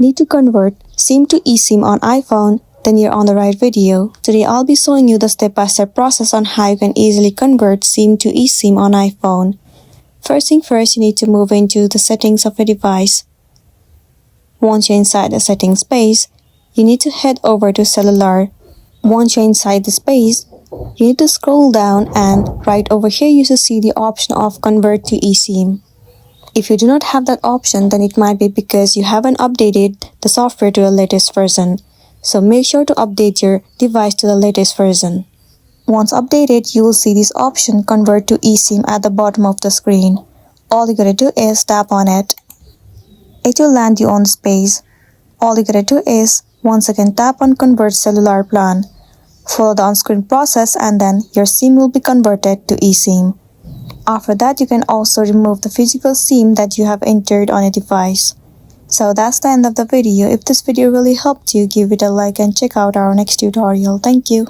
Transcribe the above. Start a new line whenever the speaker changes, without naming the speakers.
Need to convert SIM to eSIM on iPhone? Then you're on the right video. Today I'll be showing you the step-by-step process on how you can easily convert SIM to eSIM on iPhone. First thing first, you need to move into the settings of your device. Once you're inside the settings page, you need to head over to cellular. Once you're inside this page, you need to scroll down and right over here you should see the option of convert to eSIM. If you do not have that option, then it might be because you haven't updated the software to the latest version. So make sure to update your device to the latest version. Once updated, you will see this option convert to eSIM at the bottom of the screen. All you gotta do is tap on it. It will land you on this page. All you gotta do is once again tap on convert cellular plan. Follow the on-screen process and then your SIM will be converted to eSIM. After that, you can also remove the physical SIM that you have entered on your device. So that's the end of the video. If this video really helped you, give it a like and check out our next tutorial. Thank you.